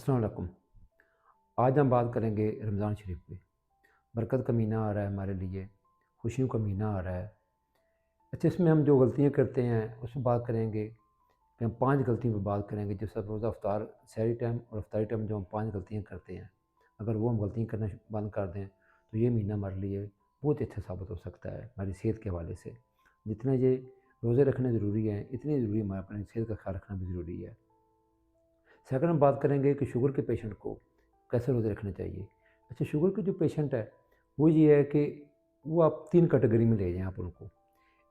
अस्सलाम वालेकुम। आज हम बात करेंगे रमज़ान शरीफ पे। बरकत का महीना आ रहा है हमारे लिए, खुशियों का महीना आ रहा है। अच्छा, इसमें हम जो गलतियाँ करते हैं उस पर बात करेंगे कि हम 5 गलतियों पे बात करेंगे। जैसे रोज़ा इफ्तार सहरी टाइम और इफ्तारी टाइम जो हम 5 गलतियाँ करते हैं, अगर वो हम गलतियाँ करना बंद कर दें तो ये महीना हमारे लिए बहुत ही अच्छा साबित हो सकता है हमारी सेहत के हवाले से। जितना ये रोज़े रखने ज़रूरी हैं, इतनी ज़रूरी हमें अपनी सेहत का ख्याल रखना भी ज़रूरी है। सेकंड हम बात करेंगे कि शुगर के पेशेंट को कैसे रोज़े रखने चाहिए। अच्छा, शुगर के जो पेशेंट है वो ये है कि वो आप 3 कैटेगरी में ले जाएँ आप उनको।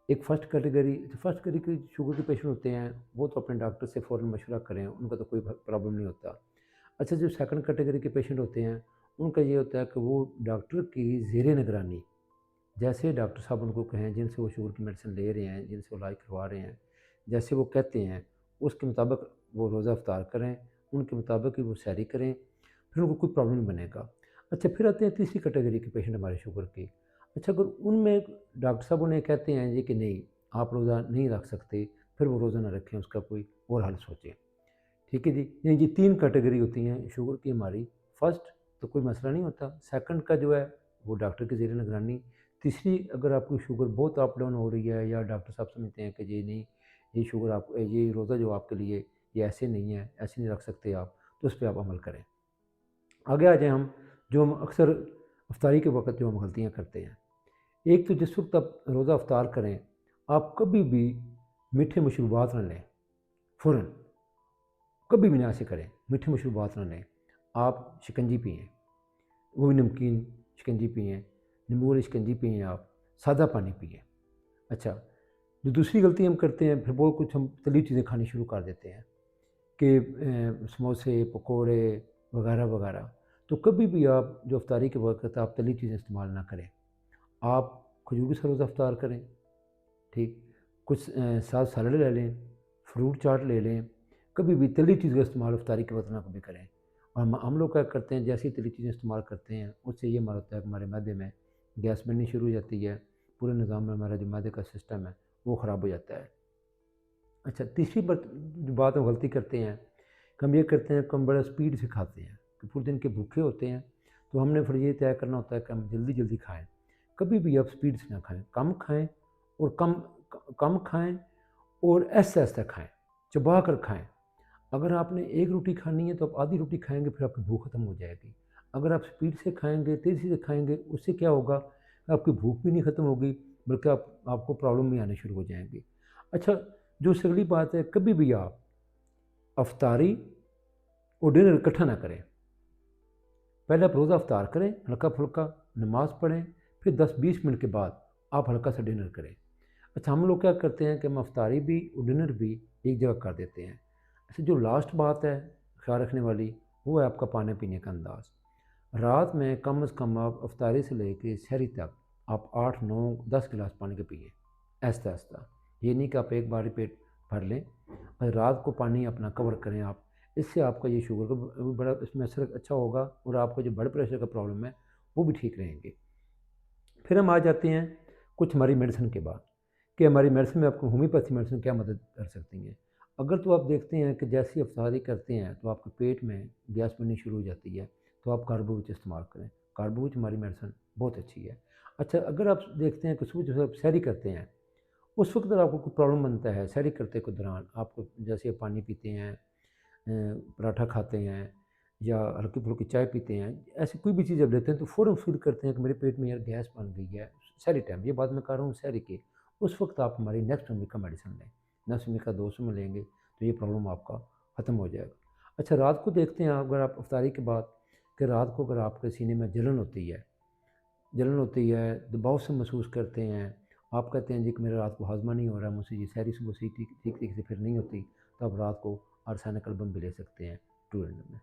एक फर्स्ट कैटेगरी के शुगर के पेशेंट होते हैं, वो तो अपने डॉक्टर से फ़ौरन मशवरा करें, उनका तो कोई प्रॉब्लम नहीं होता। अच्छा, जो सेकंड कैटेगरी के पेशेंट होते हैं, उनका ये होता है कि वो डॉक्टर की ज़ेरे निगरानी, जैसे डॉक्टर साहब उनको कहें, जिनसे वो शुगर की मेडिसिन ले रहे हैं, जिनसे वो इलाज करवा रहे हैं, जैसे वो कहते हैं, उसके मुताबिक वो रोज़ा इफ्तार करें, उनके मुताबिक ही वो सहरी करें, फिर उनको कोई प्रॉब्लम नहीं बनेगा। अच्छा, फिर आते हैं तीसरी कैटेगरी के पेशेंट हमारे शुगर के। अच्छा, अगर उनमें डॉक्टर साहब उन्हें कहते हैं जी कि नहीं, आप रोज़ा नहीं रख सकते, फिर वो रोज़ा ना रखें, उसका कोई और हल सोचें। ठीक है जी। ये 3 कैटेगरी होती हैं शुगर की हमारी। फर्स्ट तो कोई मसला नहीं होता, सेकंड का जो है वो डॉक्टर के ज़ेरे निगरानी। तीसरी, अगर आपकी शुगर बहुत अप डाउन हो रही है या डॉक्टर साहब समझते हैं कि जी नहीं, ये शुगर आप ये रोज़ा जो आपके लिए ये ऐसे नहीं है, ऐसे नहीं रख सकते आप, तो उस पे आप अमल करें। आगे आ जाएँ हम, जो हम अक्सर इफ्तारी के वक़्त जो हम गलतियाँ करते हैं। एक तो जिस वक़्त आप रोज़ा इफ्तार करें, आप कभी भी मीठे मशरूबात ना लें, फ़ौरन। कभी भी ना ऐसे करें, मीठे मशरूबात ना लें। आप शिकंजी पिएँ, वो भी नमकीन शिकंजी पिएँ, नींबू वाली शिकंजी पिएँ आप, सादा पानी पिएँ। अच्छा, जो दूसरी गलती हम करते हैं, फिर बहुत कुछ हम तली चीज़ें खानी शुरू कर देते हैं कि समोसे, पकोड़े वगैरह-वगैरह। तो कभी भी आप जो इफ्तारी के वक़्त आप तली चीज़ें इस्तेमाल ना करें। आप खजूर के साथ रोज़ा इफ्तार करें, ठीक? कुछ साथ सैलड ले लें, फ्रूट चाट ले लें, कभी भी तली चीज़ का इस्तेमाल इफ्तारी के वक़्त ना कभी करें। और हम लोग क्या करते हैं, जैसे ही तली चीज़ें इस्तेमाल करते हैं, उससे ये हमारा होता है कि हमारे मैदे में गैस बननी शुरू हो जाती है, पूरे निज़ाम में हमारा जो मैदे का सिस्टम है, वो ख़राब हो जाता है। अच्छा, तीसरी जो बात हम गलती करते हैं, कि हम ये करते हैं कि हम बड़ा स्पीड से खाते हैं, कि पूरे दिन के भूखे होते हैं, तो हमने फिर ये तय करना होता है कि हम जल्दी-जल्दी खाएँ। कभी भी आप स्पीड से ना खाएँ, कम खाएँ और कम खाएँ और ऐसे-ऐसे खाएँ, चबा कर खाएँ। अगर आपने 1 रोटी खानी है तो आप आधी रोटी खाएँगे, फिर आपकी भूख खत्म हो जाएगी। अगर आप स्पीड से खाएँगे, तेज़ी से खाएँगे, उससे क्या होगा, आपकी भूख भी नहीं खत्म होगी, बल्कि आपको प्रॉब्लम भी आनी शुरू हो जाएँगी। अच्छा, जो उससे अगली बात है, कभी भी आप अफ्तारी और डिनर इकट्ठा ना करें। पहले आप रोज़ा इफ्तार करें, हल्का-फुल्का नमाज़ पढ़ें, फिर 10-20 मिनट के बाद आप हल्का सा डिनर करें। अच्छा, हम लोग क्या करते हैं कि हम अफ्तारी भी और डिनर भी एक जगह कर देते हैं। अच्छा, जो लास्ट बात है ख्याल रखने वाली, वो है आपका पानी पीने का अंदाज़। रात में कम से कम आप अफ्तारी से लेके सहरी तक आप 8, 9, 10 गिलास पानी के पिएँ, आहिस्ता-आहिस्ता। ये नहीं कि आप एक बार ही पेट भर लें, और रात को पानी अपना कवर करें आप। इससे आपका ये शुगर का बड़ा इसमें असर अच्छा होगा, और आपका जो ब्लड प्रेशर का प्रॉब्लम है, वो भी ठीक रहेंगे। फिर हम आ जाते हैं कुछ हमारी मेडिसिन के बाद, कि हमारी मेडिसिन में आपको होम्योपैथी मेडिसिन क्या मदद कर सकती हैं। अगर तो आप देखते हैं कि जैसे ही अफ्तारी करते हैं तो आपके पेट में गैस बननी शुरू हो जाती है, तो आप कार्बोविच इस्तेमाल करें। कार्बोविच हमारी मेडिसिन बहुत अच्छी है। अच्छा, अगर आप देखते हैं कि सुबह जैसे आप सहरी करते हैं, उस वक्त अगर आपको कोई प्रॉब्लम बनता है सहरी करते के दौरान, आपको जैसे पानी पीते हैं, पराठा खाते हैं या हल्की-फुल्की चाय पीते हैं, ऐसी कोई भी चीज़ जब लेते हैं तो फ़ौरन फ़ील करते हैं कि मेरे पेट में यार गैस बन गई है, सहरी टाइम, ये बात मैं कर रहा हूँ सहरी की। उस वक़्त आप हमारी नेक्स्ट वीक का मेडिसिन लें, नेक्स्ट वीक का 200 में लेंगे तो ये प्रॉब्लम आपका ख़त्म हो जाएगा। अच्छा, रात को देखते हैं अगर आप इफ्तारी के बाद, कि रात को अगर आपके सीने में जलन होती है, दबाव से महसूस करते हैं, आप कहते हैं जी कि मेरा रात को हाज़मा नहीं हो रहा, मुझसे ये सहरी सुबह से ठीक ठीक ठीक से फिर नहीं होती, तो आप रात को आर्सेनिक एल्बम भी ले सकते हैं स्टूडेंट में।